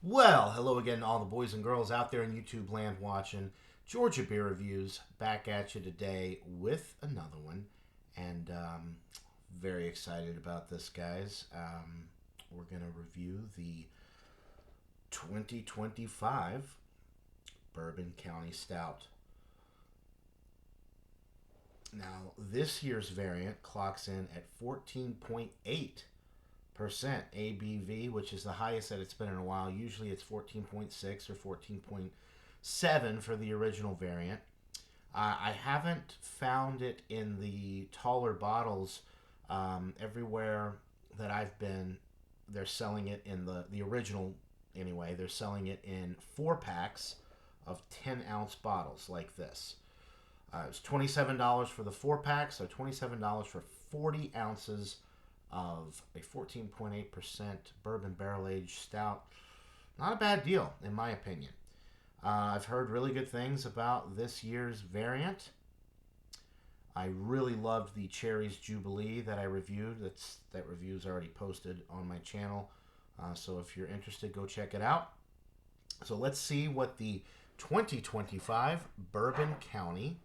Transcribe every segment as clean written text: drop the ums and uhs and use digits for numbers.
Well, hello again, all the boys and girls out there in YouTube land watching. Georgia Beer Reviews back at you today with another one, and very excited about this, guys. We're gonna review the 2025 Bourbon County Stout. Now, this year's variant clocks in at 14.8% ABV, which is the highest that it's been in a while. Usually it's 14.6 or 14.7 for the original variant. I haven't found it in the taller bottles. Everywhere that I've been, they're selling it in the original anyway. They're selling it in 4 packs of 10-ounce bottles like this. It was $27 for the 4 pack, so $27 for 40 ounces of a 14.8% bourbon barrel aged stout. Not a bad deal, in my opinion. I've heard really good things about this year's variant. I really loved the Cherries Jubilee that I reviewed. That review's already posted on my channel. So if you're interested, go check it out. So let's see what the 2025 Bourbon County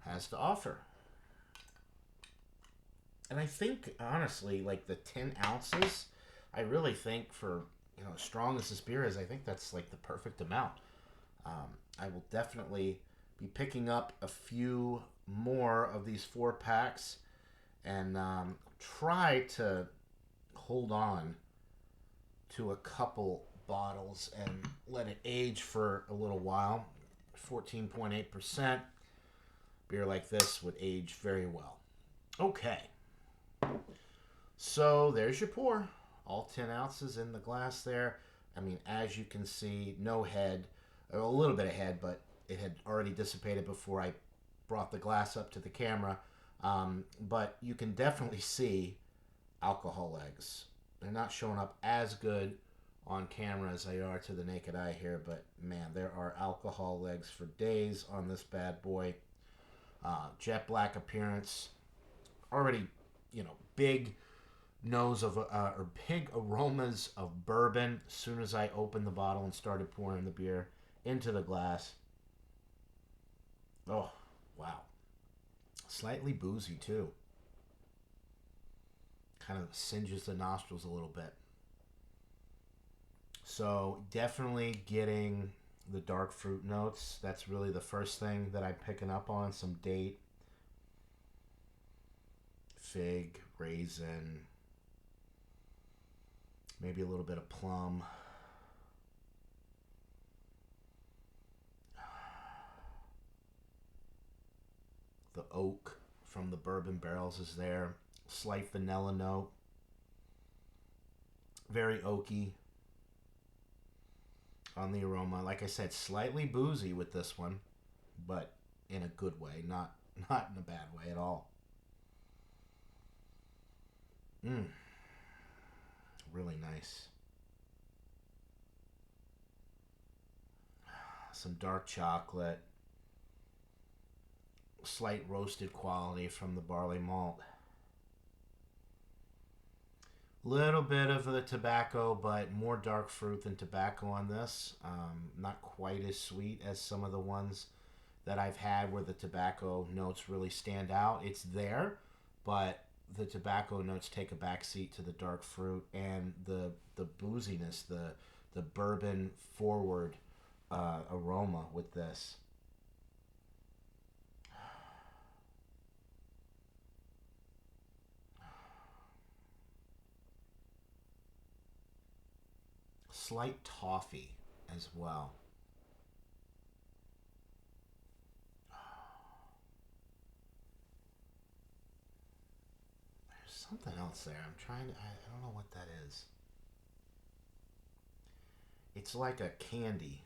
has to offer. And I think, honestly, like the 10 ounces, I really think for, as strong as this beer is, I think that's like the perfect amount. I will definitely be picking up a few more of these 4 packs and try to hold on to a couple bottles and let it age for a little while. 14.8% beer like this would age very well. Okay. So there's your pour. All 10 ounces in the glass there. I mean, as you can see, no head. A little bit of head, but it had already dissipated before I brought the glass up to the camera. But you can definitely see alcohol legs. They're not showing up as good on camera as they are to the naked eye here, but man, there are alcohol legs for days on this bad boy. Jet black appearance. Already, big nose of or big aromas of bourbon as soon as I opened the bottle and started pouring the beer into the glass. Oh, wow. Slightly boozy too. Kind of singes the nostrils a little bit. So definitely getting the dark fruit notes. That's really the first thing that I'm picking up on. Some date, fig, raisin, maybe a little bit of plum. The oak from the bourbon barrels is there. Slight vanilla note. Very oaky on the aroma. Like I said, slightly boozy with this one, but in a good way, not in a bad way at all. Mmm, really nice. Some dark chocolate, slight roasted quality from the barley malt. Little bit of the tobacco, but more dark fruit than tobacco on this. Not quite as sweet as some of the ones that I've had where the tobacco notes really stand out. It's there, but the tobacco notes take a backseat to the dark fruit and the booziness, the bourbon forward aroma with this. Slight toffee as well. There's something else there. I'm trying to. I don't know what that is. It's like a candy.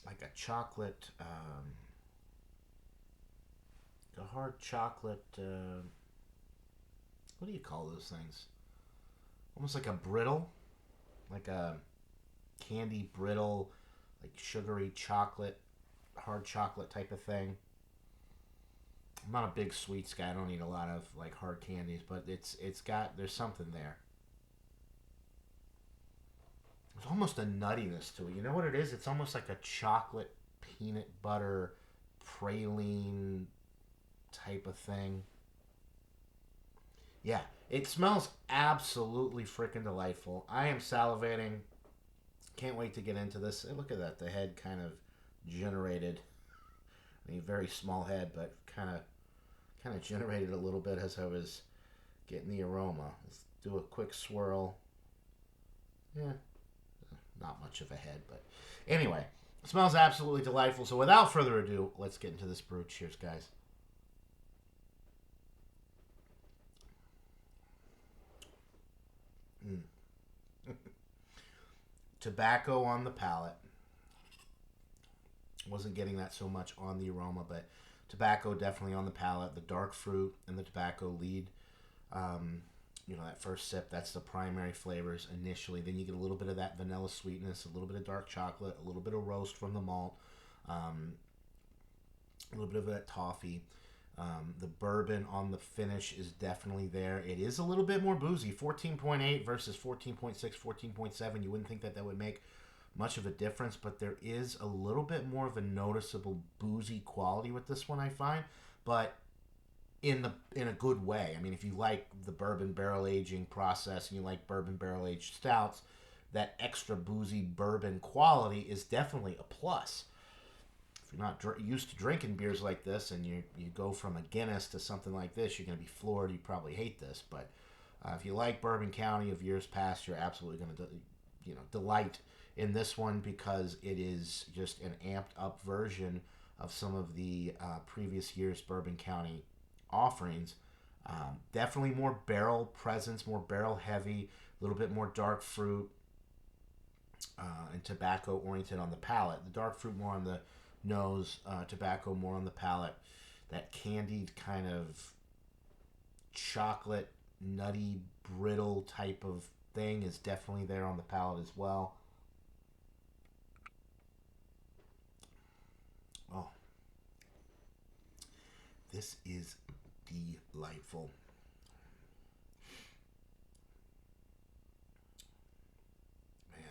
Like a chocolate. A hard chocolate. What do you call those things? Almost like a brittle. Like a candy brittle. Like sugary chocolate. Hard chocolate type of thing. I'm not a big sweets guy. I don't eat a lot of like hard candies, but there's something there. There's almost a nuttiness to it. You know what it is? It's almost like a chocolate peanut butter praline type of thing. Yeah, it smells absolutely freaking delightful. I am salivating. Can't wait to get into this. Hey, look at that. The head kind of generated a very small head, but kind of generated a little bit as I was getting the aroma. Let's do a quick swirl. Yeah, not much of a head, but anyway, it smells absolutely delightful. So without further ado, let's get into this brew. Cheers, guys. Mm. Tobacco on the palate. Wasn't getting that so much on the aroma, but tobacco definitely on the palate. The dark fruit and the tobacco lead. Um, that first sip, that's the primary flavors initially. Then you get a little bit of that vanilla sweetness, a little bit of dark chocolate, a little bit of roast from the malt, um, a little bit of that toffee. The bourbon on the finish is definitely there. It is a little bit more boozy. 14.8 versus 14.6, 14.7. You wouldn't think that would make much of a difference, but there is a little bit more of a noticeable boozy quality with this one, I find. But in a good way. I mean, if you like the bourbon barrel aging process and you like bourbon barrel aged stouts, that extra boozy bourbon quality is definitely a plus. If you're not used to drinking beers like this and you go from a Guinness to something like this, you're going to be floored. You probably hate this, but if you like Bourbon County of years past, you're absolutely going to delight in this one because it is just an amped up version of some of the previous year's Bourbon County offerings. Definitely more barrel presence, more barrel heavy, a little bit more dark fruit and tobacco oriented on the palate. The dark fruit more on the nose, tobacco more on the palate. That candied kind of chocolate, nutty, brittle type of thing is definitely there on the palate as well. Oh, this is delightful. Man,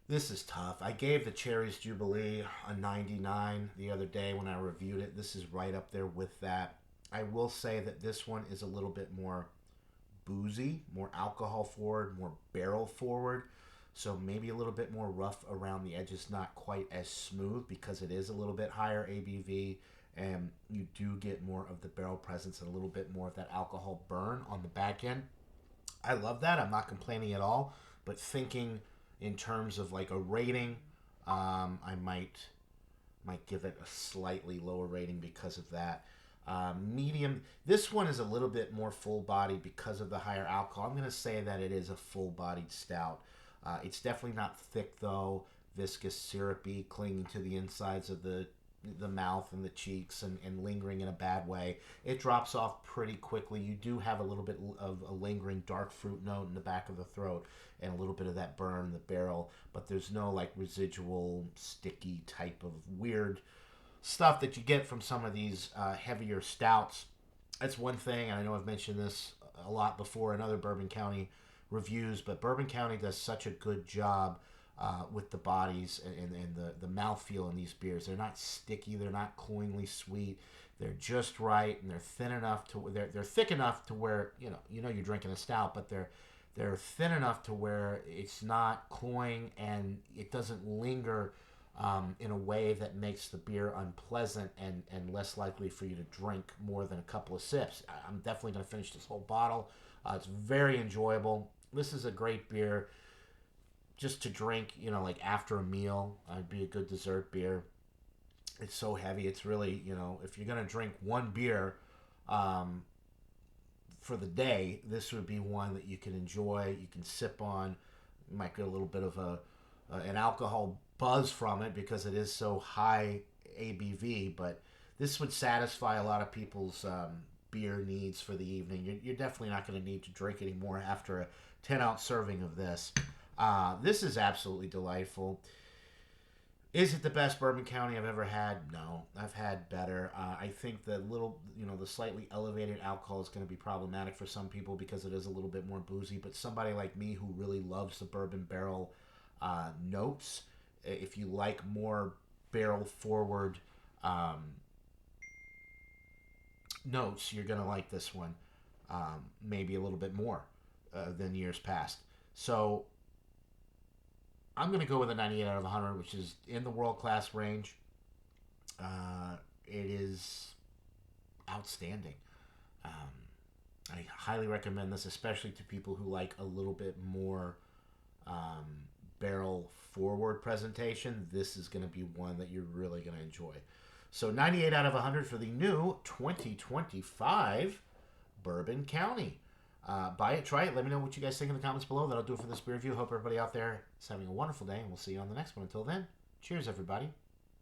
this is tough. I gave the Cherries Jubilee a 99 the other day when I reviewed it. This is right up there with that. I will say that this one is a little bit more boozy, more alcohol forward, more barrel forward. So maybe a little bit more rough around the edges, not quite as smooth because it is a little bit higher ABV and you do get more of the barrel presence and a little bit more of that alcohol burn on the back end. I love that. I'm not complaining at all, but thinking in terms of like a rating, I might give it a slightly lower rating because of that. Medium. This one is a little bit more full bodied because of the higher alcohol. I'm going to say that it is a full bodied stout. It's definitely not thick though, viscous, syrupy, clinging to the insides of the mouth and the cheeks and lingering in a bad way. It drops off pretty quickly. You do have a little bit of a lingering dark fruit note in the back of the throat and a little bit of that burn in the barrel, but there's no like residual sticky type of weird stuff that you get from some of these heavier stouts. That's one thing, and I know I've mentioned this a lot before in other Bourbon County reviews, but Bourbon County does such a good job with the bodies and the mouthfeel in these beers. They're not sticky, they're not cloyingly sweet. They're just right, and they're thin enough to they're thick enough to where you're drinking a stout, but they're thin enough to where it's not cloying and it doesn't linger in a way that makes the beer unpleasant and less likely for you to drink more than a couple of sips. I'm definitely going to finish this whole bottle. It's very enjoyable. This is a great beer just to drink, like after a meal. It'd be a good dessert beer. It's so heavy. It's really, if you're going to drink one beer um, for the day, this would be one that you can enjoy, you can sip on. You might get a little bit of an alcohol buzz from it because it is so high ABV, but this would satisfy a lot of people's beer needs for the evening. You're definitely not going to need to drink anymore after a 10-ounce serving of this. This is absolutely delightful. Is it the best Bourbon County I've ever had? No, I've had better. I think the the slightly elevated alcohol is going to be problematic for some people because it is a little bit more boozy. But somebody like me who really loves the bourbon barrel notes, if you like more barrel forward um, notes, you're going to like this one maybe a little bit more than years past. So I'm going to go with a 98 out of 100, which is in the world class range. It is outstanding. Um, I highly recommend this, especially to people who like a little bit more um, barrel forward presentation. This is going to be one that you're really going to enjoy. So 98 out of 100 for the new 2025 Bourbon County. Buy it, try it. Let me know what you guys think in the comments below. That'll do it for this beer review. Hope everybody out there is having a wonderful day, and we'll see you on the next one. Until then, cheers, everybody.